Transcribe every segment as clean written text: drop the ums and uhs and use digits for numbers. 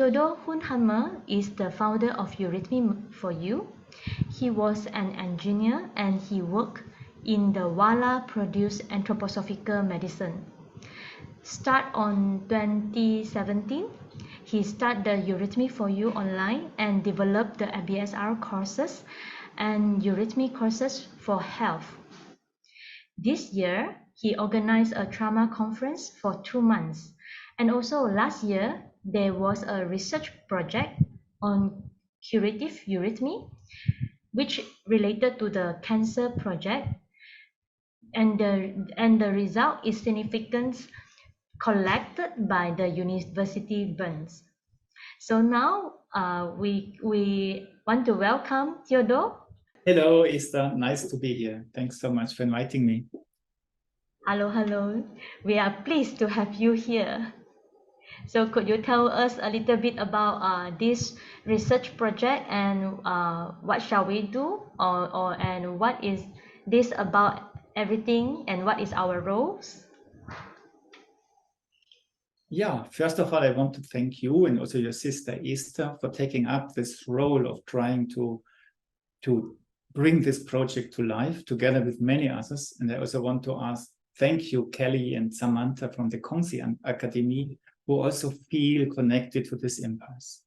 Theodor Hundhammer is the founder of Eurythmy for You. He was an engineer and he worked in the Walla-produced anthroposophical medicine. Start on 2017, he started the Eurythmy for You online and developed the ABSR courses and Eurythmy courses for health. This year, he organized a trauma conference for 2 months. And also last year, there was a research project on curative eurythmy, which related to the cancer project. And the result is significance collected by the University Bern. So now we want to welcome Theodor. Hello, Esther. Nice to be here. Thanks so much for inviting me. Hello. We are pleased to have you here. So could you tell us a little bit about this research project and what shall we do and what is this about everything and what is our roles? Yeah, first of all, I want to thank you and also your sister Esther for taking up this role of trying to bring this project to life together with many others. And I also want to thank you, Kelly and Samantha from the Kongsi Academy, who also feel connected to this impulse.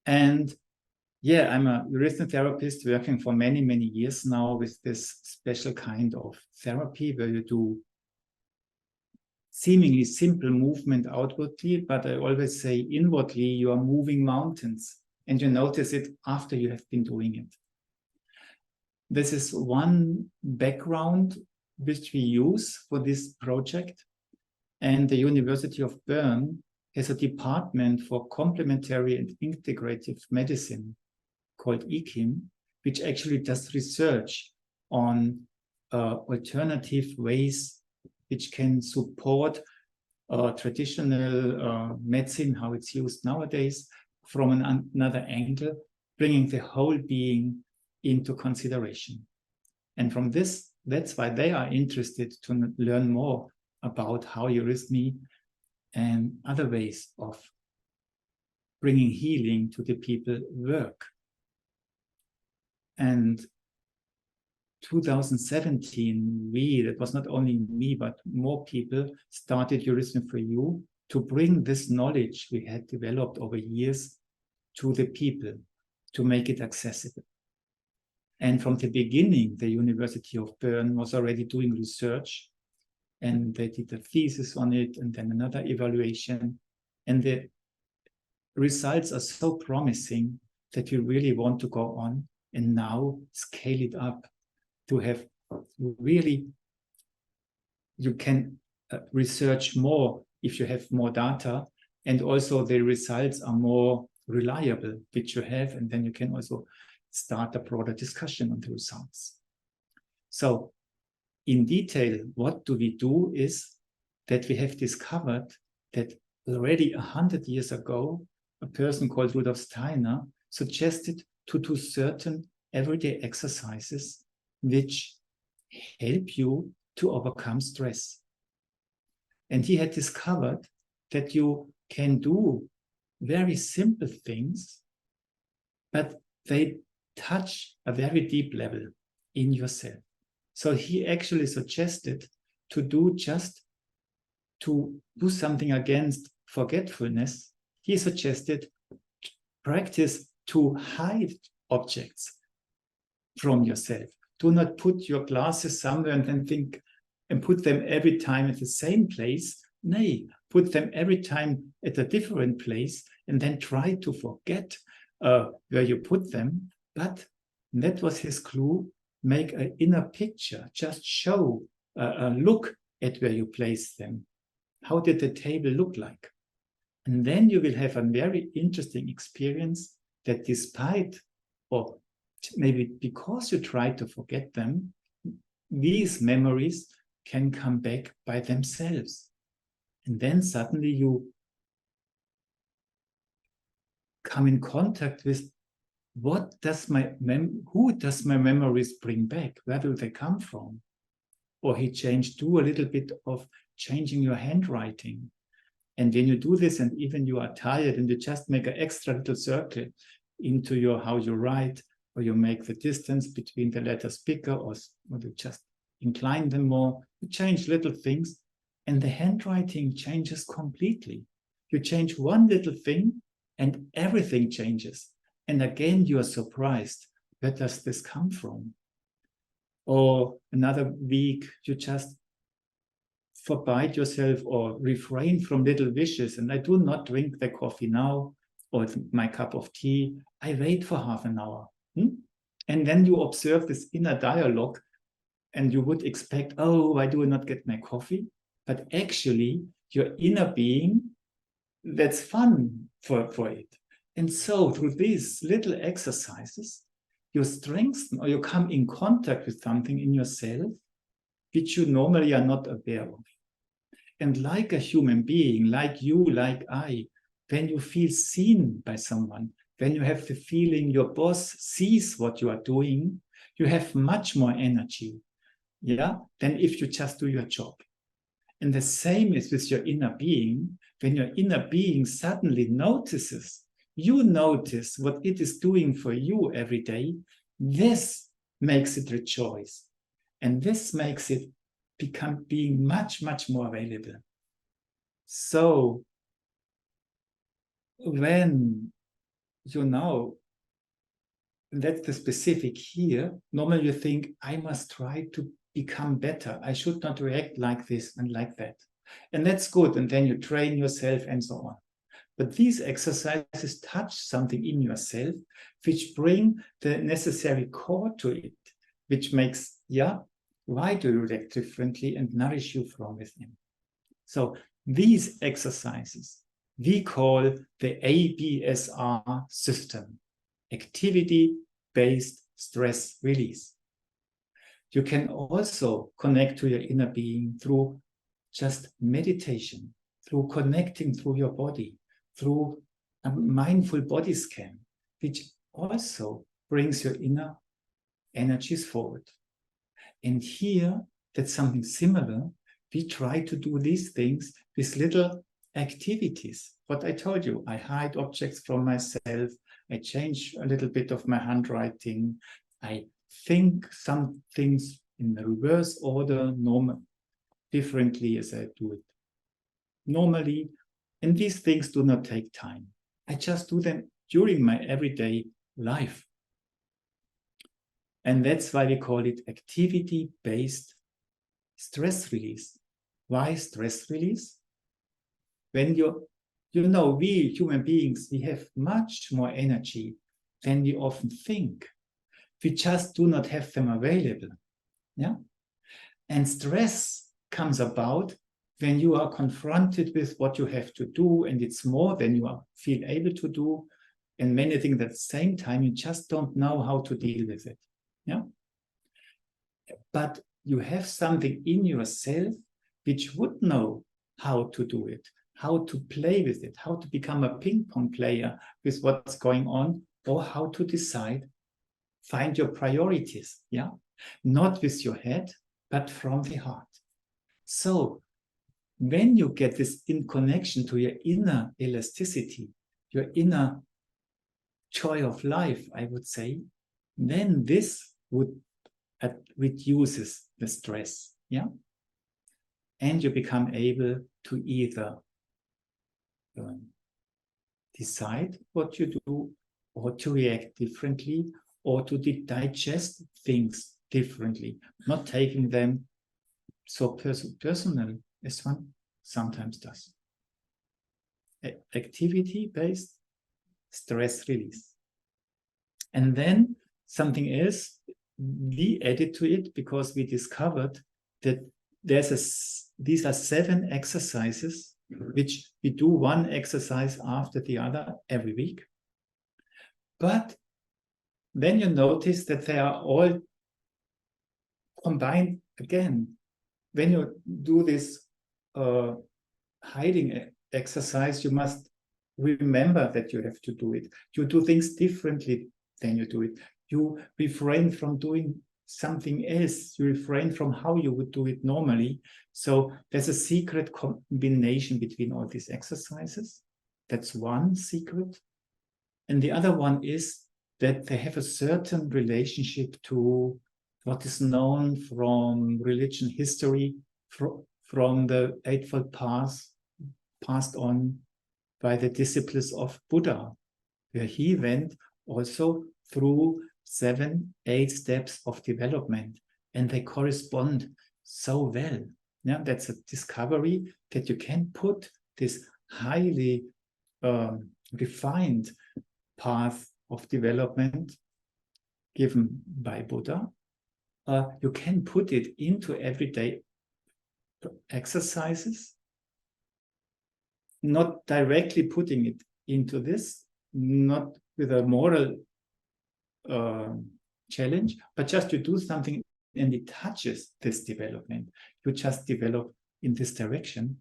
And yeah, I'm a eurythmy therapist working for many, many years now with this special kind of therapy where you do seemingly simple movement outwardly, but I always say inwardly you are moving mountains and you notice it after you have been doing it. This is one background which we use for this project. And the University of Bern has a department for complementary and integrative medicine called EKIM, which actually does research on alternative ways which can support traditional medicine, how it's used nowadays, from another angle, bringing the whole being into consideration. And from this, that's why they are interested to learn more about how eurythmy and other ways of bringing healing to the people work. And 2017, that was not only me, but more people started Eurythmy for You to bring this knowledge we had developed over years to the people, to make it accessible. And from the beginning, the University of Bern was already doing research, and they did a thesis on it and then another evaluation. And the results are so promising that we really want to go on and now scale it up to have really, you can research more if you have more data, and also the results are more reliable, which you have, and then you can also start a broader discussion on the results. So in detail, what do we do is that we have discovered that already 100 years ago, a person called Rudolf Steiner suggested to do certain everyday exercises which help you to overcome stress. And he had discovered that you can do very simple things, but they touch a very deep level in yourself. So he actually suggested to do something against forgetfulness. He suggested practice to hide objects from yourself. Do not put your glasses somewhere and then think and put them every time at the same place. Nay, put them every time at a different place and then try to forget where you put them. But that was his clue. Make an inner picture. Just show, look at where you place them. How did the table look like? And then you will have a very interesting experience that despite, or maybe because you try to forget them, these memories can come back by themselves. And then suddenly you come in contact with who does my memories bring back? Where do they come from? Or do a little bit of changing your handwriting. And when you do this, and even you are tired, and you just make an extra little circle into your how you write, or you make the distance between the letters bigger, or you just incline them more, you change little things, and the handwriting changes completely. You change one little thing, and everything changes. And again, you are surprised. Where does this come from? Or another week, you just forbid yourself or refrain from little wishes. And I do not drink the coffee now, or my cup of tea. I wait for half an hour. And then you observe this inner dialogue, and you would expect, oh, why do I not get my coffee? But actually, your inner being, that's fun for it. And so through these little exercises, you strengthen or you come in contact with something in yourself which you normally are not aware of. And like a human being, like you, like I, when you feel seen by someone, when you have the feeling your boss sees what you are doing, you have much more energy, than if you just do your job. And the same is with your inner being. When your inner being suddenly notices, you notice what it is doing for you every day, this makes it rejoice. And this makes it become being much, much more available. So when you know, that's the specific here, normally you think, I must try to become better. I should not react like this and like that. And that's good. And then you train yourself and so on. But these exercises touch something in yourself, which bring the necessary core to it, which makes, why do you react differently, and nourish you from within. So these exercises we call the ABSR system, activity-based stress release. You can also connect to your inner being through just meditation, through connecting through your body, through a mindful body scan, which also brings your inner energies forward. And here, that's something similar. We try to do these things with little activities. What I told you, I hide objects from myself. I change a little bit of my handwriting. I think some things in the reverse order, differently as I do it normally. And these things do not take time. I just do them during my everyday life. And that's why we call it activity-based stress release. Why stress release? When we human beings, we have much more energy than we often think. We just do not have them available. And stress comes about when you are confronted with what you have to do, and it's more than you feel able to do, and many things at the same time, you just don't know how to deal with it. But you have something in yourself which would know how to do it, how to play with it, how to become a ping pong player with what's going on, or how to decide, find your priorities, not with your head, but from the heart. So when you get this in connection to your inner elasticity, your inner joy of life, I would say, then this would reduces the stress, and you become able to either decide what you do, or to react differently, or to digest things differently, not taking them so personal as one sometimes does. Activity-based stress release. And then something else we added to it, because we discovered that these are 7 exercises which we do one exercise after the other every week. But then you notice that they are all combined again. When you do this hiding exercise, you must remember that you have to do it. You do things differently than you do it. You refrain from doing something else. You refrain from how you would do it normally. So there's a secret combination between all these exercises. That's one secret. And the other one is that they have a certain relationship to what is known from religion history, from the Eightfold Path passed on by the disciples of Buddha, where he went also through 7, 8 steps of development, and they correspond so well. Yeah, that's a discovery that you can put this highly refined path of development given by Buddha. You can put it into everyday exercises, not directly putting it into this, not with a moral challenge, but just you do something and it touches this development. You just develop in this direction.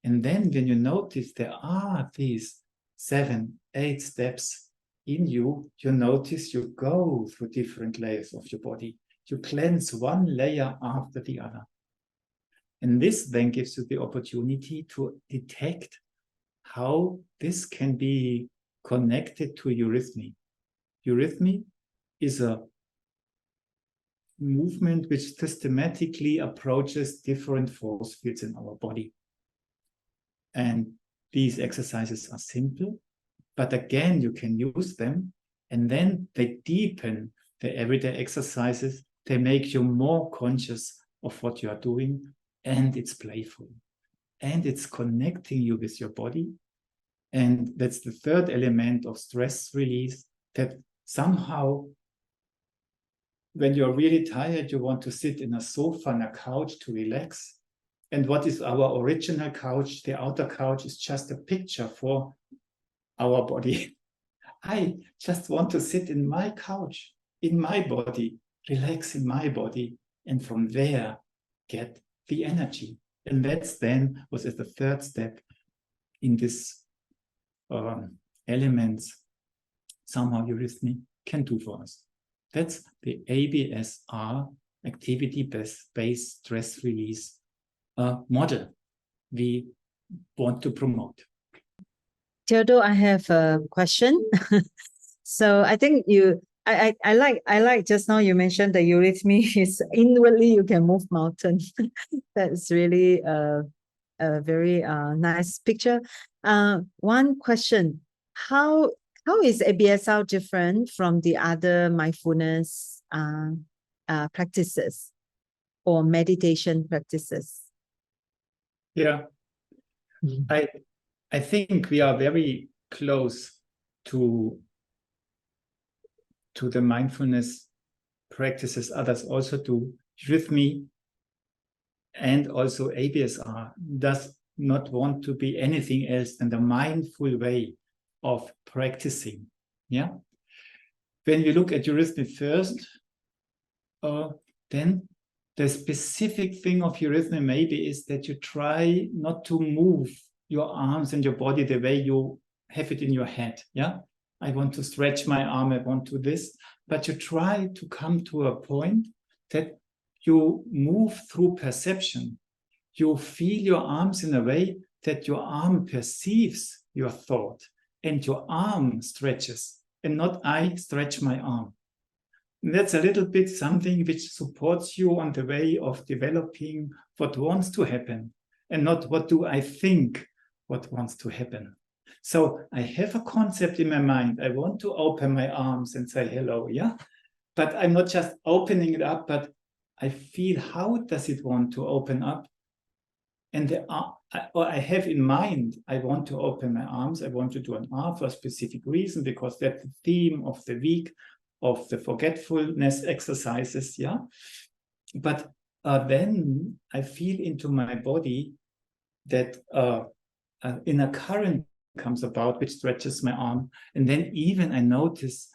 And then when you notice there are these 7, 8 steps in you, you notice you go through different layers of your body. You cleanse one layer after the other. And this then gives you the opportunity to detect how this can be connected to eurythmy. Eurythmy is a movement which systematically approaches different force fields in our body. And these exercises are simple, but again, you can use them, and then they deepen the everyday exercises. They make you more conscious of what you are doing, and it's playful. And it's connecting you with your body. And that's the third element of stress release, that somehow when you're really tired, you want to sit in a sofa, on a couch to relax. And what is our original couch? The outer couch is just a picture for our body. I just want to sit in my couch, in my body, relax in my body, and from there get the energy. And that's then was the third step in this elements somehow eurythmy can do for us. That's the ABSR, activity-based stress release model we want to promote. Theodore, I have a question. So I think I like just now you mentioned the eurythmy is inwardly you can move mountains. That's really a very nice picture. One question: how is ABSR different from the other mindfulness practices or meditation practices? Yeah, I think we are very close to the mindfulness practices others also do. Eurythmy and also ABSR does not want to be anything else than the mindful way of practicing. Yeah. When we look at eurythmy first, then the specific thing of eurythmy maybe is that you try not to move your arms and your body the way you have it in your head. Yeah. I want to stretch my arm, I want to this, but you try to come to a point that you move through perception. You feel your arms in a way that your arm perceives your thought and your arm stretches and not I stretch my arm. And that's a little bit something which supports you on the way of developing what wants to happen and not what do I think what wants to happen. So I have a concept in my mind. I want to open my arms and say hello, yeah? But I'm not just opening it up, but I feel how does it want to open up? And I have in mind, I want to open my arms. I want to do an arm for a specific reason, because that's the theme of the week of the forgetfulness exercises, yeah? But then I feel into my body that in a current comes about, which stretches my arm. And then even I notice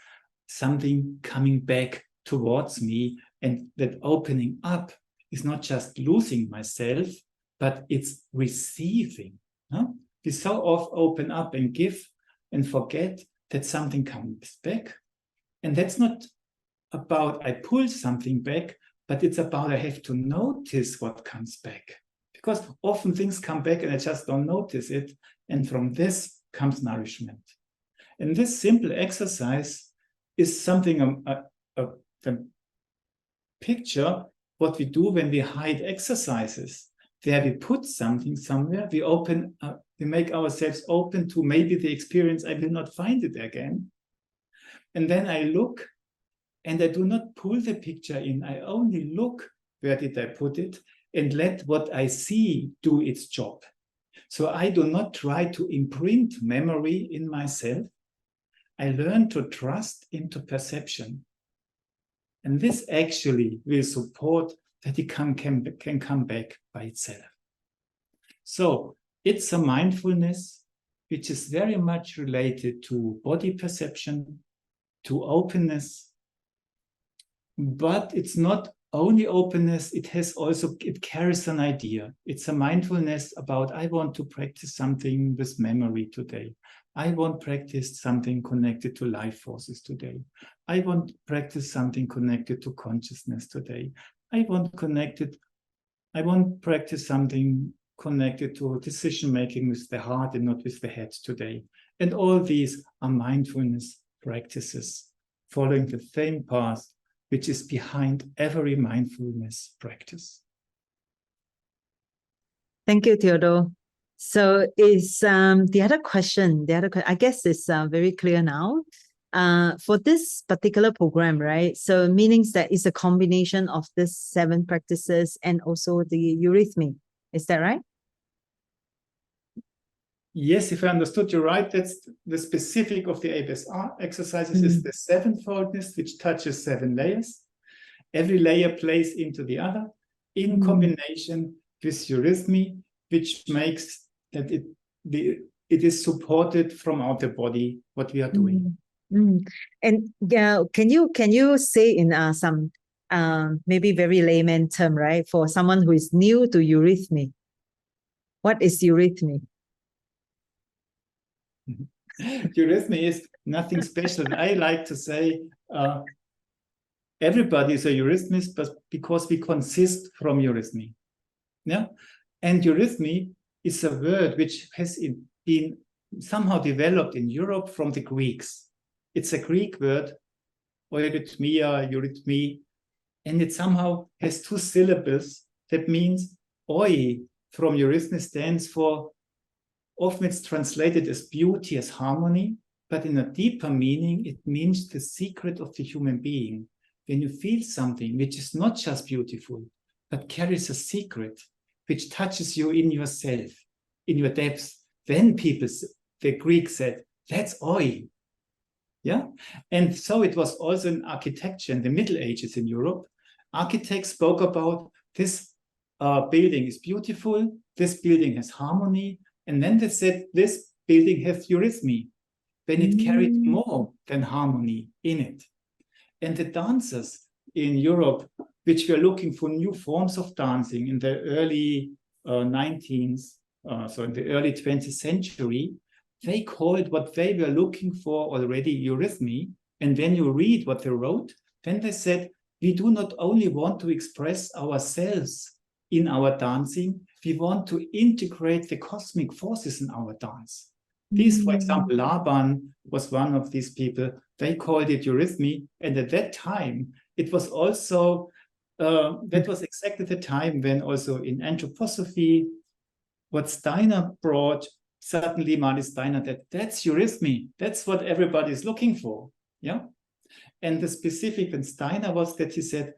something coming back towards me, and that opening up is not just losing myself, but it's receiving. Huh? We so often open up and give and forget that something comes back. And that's not about I pull something back, but it's about I have to notice what comes back. Because often things come back and I just don't notice it. And from this comes nourishment. And this simple exercise is something, a picture, what we do when we hide exercises. There we put something somewhere, we open, we make ourselves open to maybe the experience, I will not find it again. And then I look, and I do not pull the picture in, I only look, where did I put it, and let what I see do its job. So I do not try to imprint memory in myself. I learn to trust into perception. And this actually will support that it can come back by itself. So it's a mindfulness which is very much related to body perception, to openness, but it's not only openness, it carries an idea. It's a mindfulness about, I want to practice something with memory today. I want to practice something connected to life forces today. I want to practice something connected to consciousness today. I want to practice something connected to decision-making with the heart and not with the head today. And all these are mindfulness practices following the same path which is behind every mindfulness practice. Thank you, Theodore. So is the other question, I guess it's very clear now. For this particular program, right? So meaning that it's a combination of these 7 practices and also the eurythmy. Is that right? Yes, if I understood you right, that's the specific of the ABSR exercises is the 7-foldness, which touches 7 layers. Every layer plays into the other in combination with eurythmy, which makes that it is supported from out the body, what we are doing. And can you say in some maybe very layman term, right, for someone who is new to eurythmy, what is eurythmy? Eurythmy is nothing special. I like to say everybody is a eurythmist, but because we consist from eurythmy. Yeah, and eurythmy is a word which has been somehow developed in Europe from the Greeks. It's a Greek word, eurythmia, eurythmy, and it somehow has 2 syllables. That means oi from eurythmy stands for, often it's translated as beauty, as harmony, but in a deeper meaning, it means the secret of the human being. When you feel something which is not just beautiful, but carries a secret, which touches you in yourself, in your depths, then the Greeks said, that's oi. Yeah, and so it was also in architecture in the Middle Ages in Europe. Architects spoke about this building is beautiful, this building has harmony, and then they said this building has eurythmy, when it carried more than harmony in it. And the dancers in Europe, which were looking for new forms of dancing in the early 19th, so in the early 20th century, they called what they were looking for already eurythmy. And when you read what they wrote, then they said, we do not only want to express ourselves in our dancing, we want to integrate the cosmic forces in our dance. These, for example, Laban was one of these people. They called it eurythmy. And at that time, it was also, that was exactly the time when also in anthroposophy, what Steiner brought, suddenly Marty Steiner, that's eurythmy. That's what everybody is looking for. Yeah. And the specific in Steiner was that he said,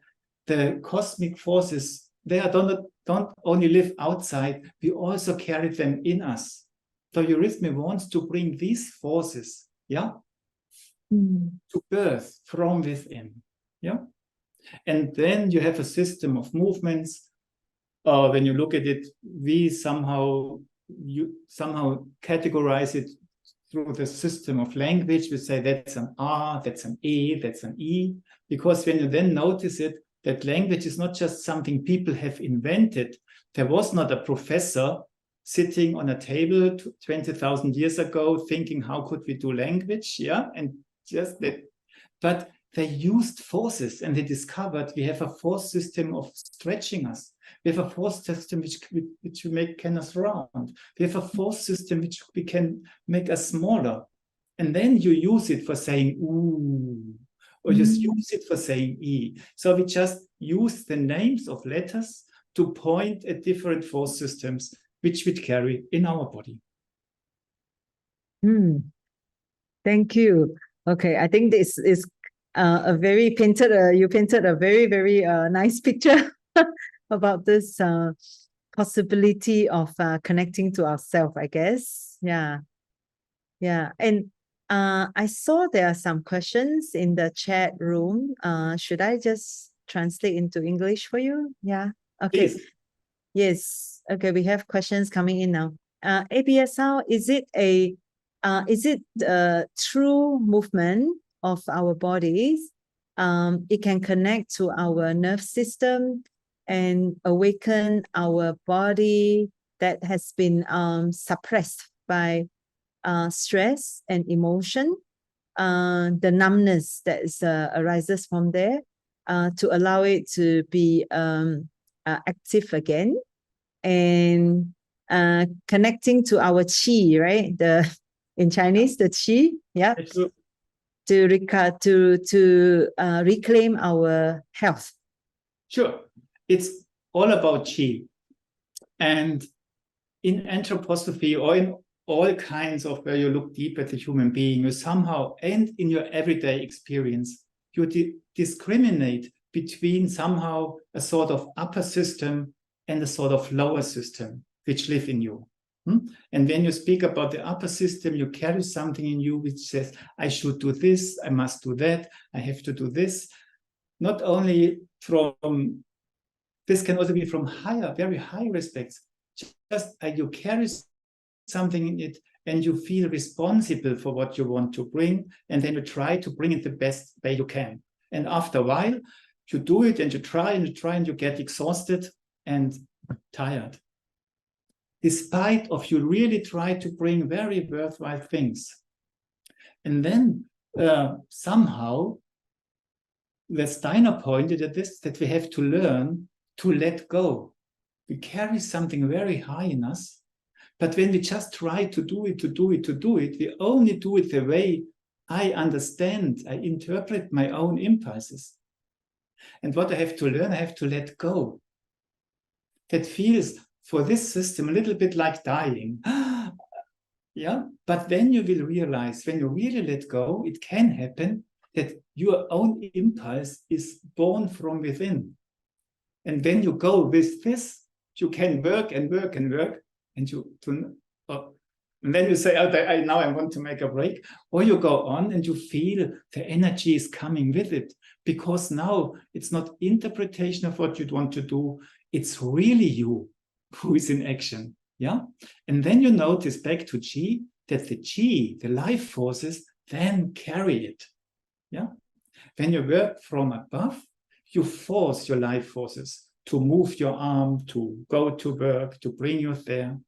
the cosmic forces, they don't only live outside, we also carry them in us. So eurythmy wants to bring these forces, yeah, to birth from within, yeah. And then you have a system of movements. When you look at it, we somehow categorize it through the system of language. We say that's an R, that's an A, that's an E, because when you then notice it, that language is not just something people have invented. There was not a professor sitting on a table 20,000 years ago thinking, how could we do language? Yeah, and just that. But they used forces, and they discovered we have a force system of stretching us. We have a force system which can us round. We have a force system which we can make us smaller. And then you use it for saying ooh, or just use it for saying e. So we just use the names of letters to point at different force systems which we carry in our body. Thank you. Okay, I think this is you painted a very, very nice picture about this possibility of connecting to ourselves, I guess. Yeah. And I saw there are some questions in the chat room. Should I just translate into English for you? Yeah. Okay. Please. Yes. Okay, we have questions coming in now. ABSR, is it a true movement of our bodies? It can connect to our nerve system and awaken our body that has been suppressed by stress and emotion, the numbness that arises from there, to allow it to be active again, and connecting to our qi, right? In Chinese, the qi, yeah, to reclaim our health. Sure, it's all about qi, and in anthroposophy or in all kinds of where you look deep at the human being, you somehow, and in your everyday experience, you discriminate between somehow a sort of upper system and a sort of lower system which live in you. And when you speak about the upper system, you carry something in you which says, I should do this, I must do that, I have to do this. Not only from, this can also be from higher, very high respects. Just you carry something in it and you feel responsible for what you want to bring, and then you try to bring it the best way you can. And after a while, you do it and you try and you get exhausted and tired. Despite of you really try to bring very worthwhile things. And then somehow, the Steiner pointed at this, that we have to learn to let go. We carry something very high in us, but when we just try to do it, we only do it the way I understand, I interpret my own impulses. And what I have to learn, I have to let go. That feels for this system a little bit like dying. Yeah, but then you will realize, when you really let go, it can happen that your own impulse is born from within. And when you go with this, you can work and work and work, and and then you say, oh, now I want to make a break. Or you go on and you feel the energy is coming with it, because now it's not interpretation of what you want to do, it's really you who is in action. Yeah. And then you notice back to Qi, that the Qi, the life forces, then carry it. Yeah. When you work from above, you force your life forces to move your arm, to go to work, to bring you there.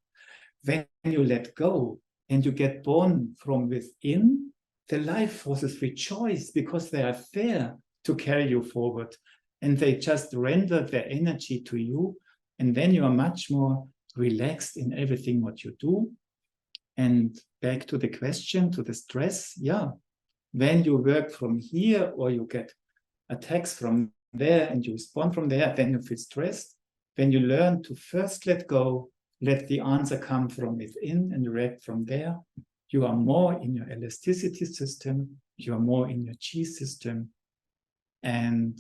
When you let go and you get born from within, the life forces rejoice because they are there to carry you forward, and they just render their energy to you, and then you are much more relaxed in everything what you do. And back to the question, to the stress, yeah, when you work from here or you get attacks from there and you respond from there, then you feel stressed. When you learn to first let go, let the answer come from within and react from there, you are more in your elasticity system, you are more in your Qi system, and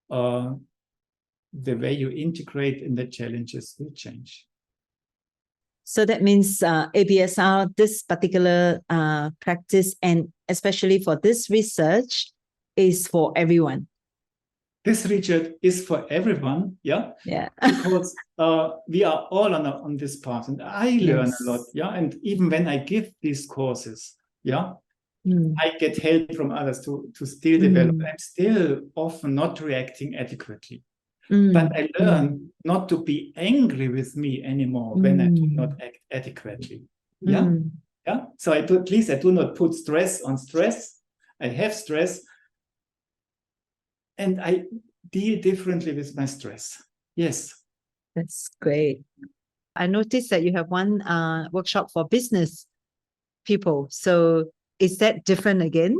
the way you integrate in the challenges will change. So that means ABSR, this particular practice, and especially for this research, is for everyone. This research is for everyone, yeah? Yeah. Because we are all on this path, and I learn a lot, yeah? And even when I give these courses, yeah, I get help from others to still develop. I'm still often not reacting adequately. But I learn not to be angry with me anymore when I do not act adequately. Yeah? Yeah. So at least I do not put stress on stress. I have stress, and I deal differently with my stress. Yes. That's great. I noticed that you have one workshop for business people. So is that different again?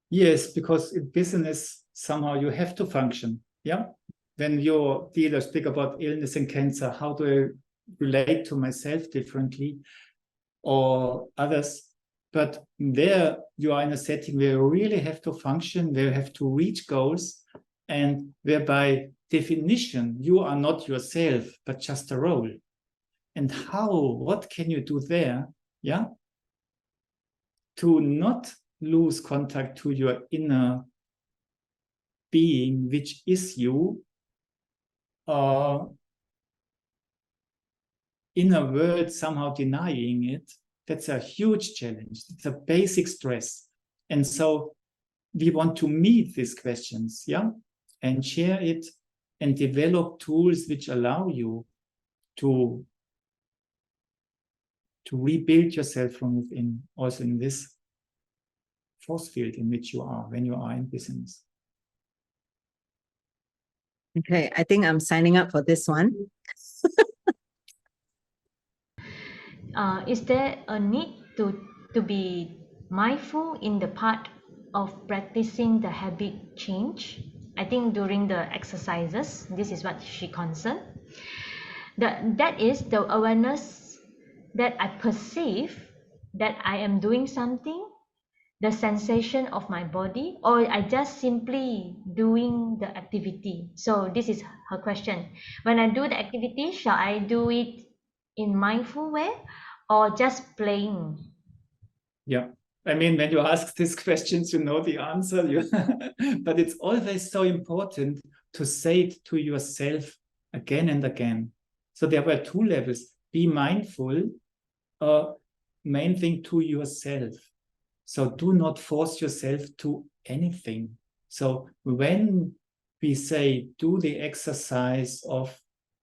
Yes, because in business, somehow you have to function. Yeah. When your dealers speak about illness and cancer, how do I relate to myself differently or others? But there you are in a setting where you really have to function, where you have to reach goals, and where by definition, you are not yourself, but just a role. And what can you do there? Yeah. To not lose contact to your inner being, which is you, in a world somehow denying it, that's a huge challenge. It's a basic stress. And so we want to meet these questions, yeah, and share it and develop tools which allow you to rebuild yourself from within, also in this force field in which you are when you are in business. Okay, I think I'm signing up for this one. Is there a need to be mindful in the part of practicing the habit change? I think during the exercises, this is what she concerned. That is the awareness that I perceive that I am doing something, the sensation of my body, or I just simply doing the activity. So this is her question. When I do the activity, shall I do it in mindful way or just playing? Yeah. I mean, when you ask these questions, you know the answer. But it's always so important to say it to yourself again and again. So there were two levels. Be mindful, main thing to yourself. So do not force yourself to anything. So when we say do the exercise of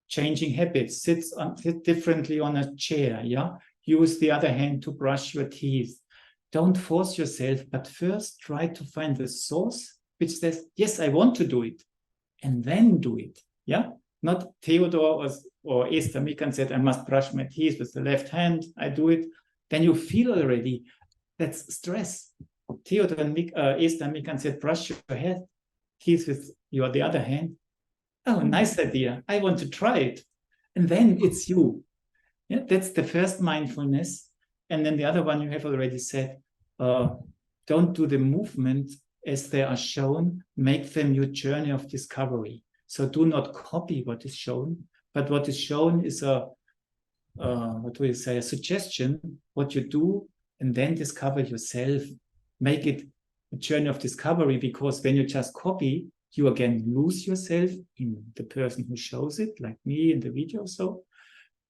changing habits, sit differently on a chair, yeah, use the other hand to brush your teeth. Don't force yourself, but first try to find the source which says, yes, I want to do it, and then do it. Yeah, not Theodore or Esther Mikan said, I must brush my teeth with the left hand. I do it. Then you feel already that's stress. Theodore and Esther Mikan said, brush your teeth with the other hand. Oh, nice idea. I want to try it. And then it's you. Yeah, that's the first mindfulness. And then the other one you have already said, don't do the movement as they are shown, make them your journey of discovery. So do not copy what is shown, but what is shown is a suggestion, what you do, and then discover yourself. Make it a journey of discovery, because when you just copy, you again lose yourself in the person who shows it, like me in the video. So,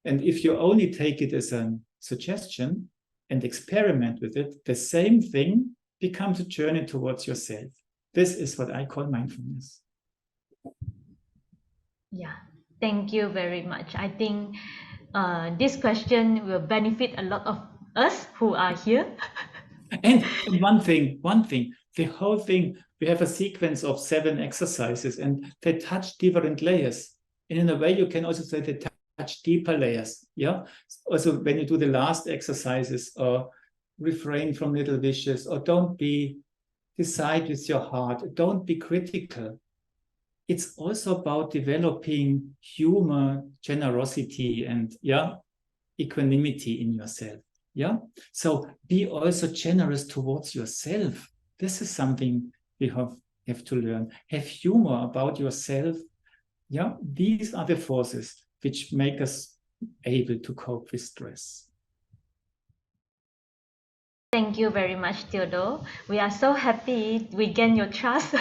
and if you only take it as a suggestion and experiment with it, the same thing becomes a journey towards yourself. This is what I call mindfulness. Yeah, thank you very much. I think this question will benefit a lot of us who are here. And one thing, the whole thing, we have a sequence of 7 exercises and they touch different layers. And in a way, you can also say they touch deeper layers. Yeah. Also, when you do the last exercises, or refrain from little wishes, or decide with your heart, don't be critical. It's also about developing humor, generosity, and equanimity in yourself. Yeah. So be also generous towards yourself. This is something we have to learn. Have humor about yourself. Yeah. These are the forces which make us able to cope with stress. Thank you very much, Theodore. We are so happy we gain your trust.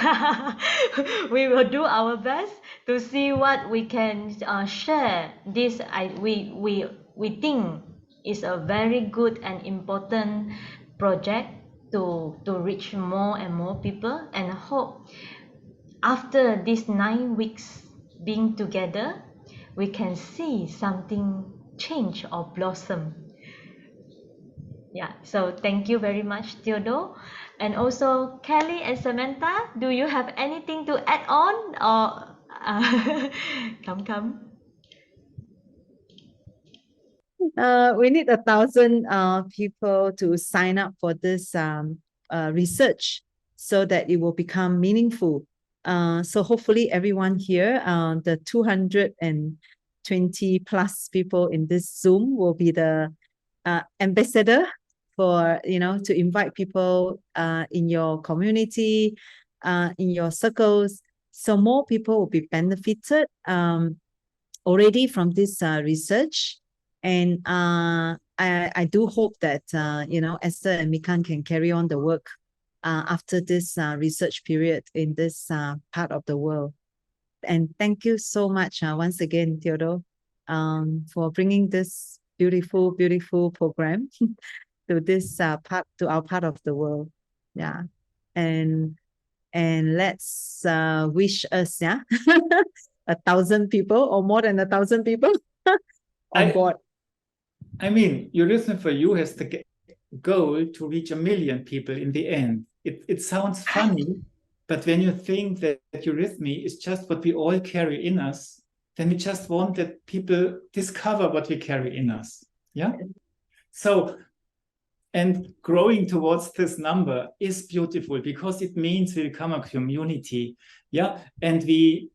We will do our best to see what we can share. We think is a very good and important project to reach more and more people, and hope after these 9 weeks being together, we can see something change or blossom. Yeah, so thank you very much, Theodore. And also, Kelly and Samantha, do you have anything to add on? Or come. We need 1,000 people to sign up for this research so that it will become meaningful. So hopefully everyone here, the 220 plus people in this Zoom will be the ambassador for, to invite people in your community, in your circles. So more people will be benefited already from this research. And I do hope that, Esther and Mikan can carry on the work after this research period in this part of the world. And thank you so much once again, Theodore, for bringing this beautiful, beautiful program to this to our part of the world. Yeah. And let's wish us, 1,000 people or more than 1,000 people on board. I mean, Eurythmy for You has the goal to reach 1 million people in the end. It sounds funny, but when you think that eurythmy is just what we all carry in us, then we just want that people discover what we carry in us. Yeah. So, and growing towards this number is beautiful because it means we become a community. Yeah. And we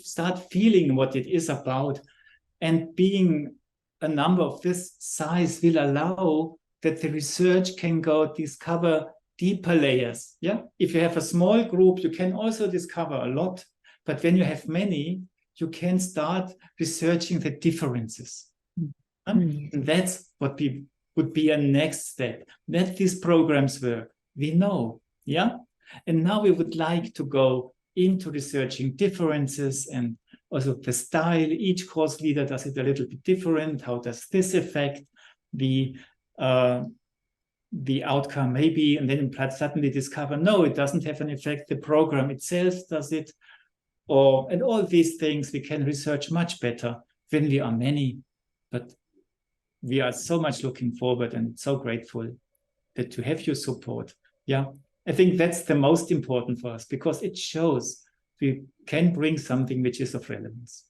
start feeling what it is about. And being a number of this size will allow that the research can go discover deeper layers. Yeah. If you have a small group, you can also discover a lot. But when you have many, you can start researching the differences. And that's what would be a next step. That these programs work, we know. Yeah. And now we would like to go into researching differences and also the style. Each course leader does it a little bit different. How does this affect the outcome maybe? And then you suddenly discover, no, it doesn't have an effect. The program itself does it. And all these things we can research much better when we are many. But we are so much looking forward and so grateful that to have your support. Yeah, I think that's the most important for us because it shows we can bring something which is of relevance.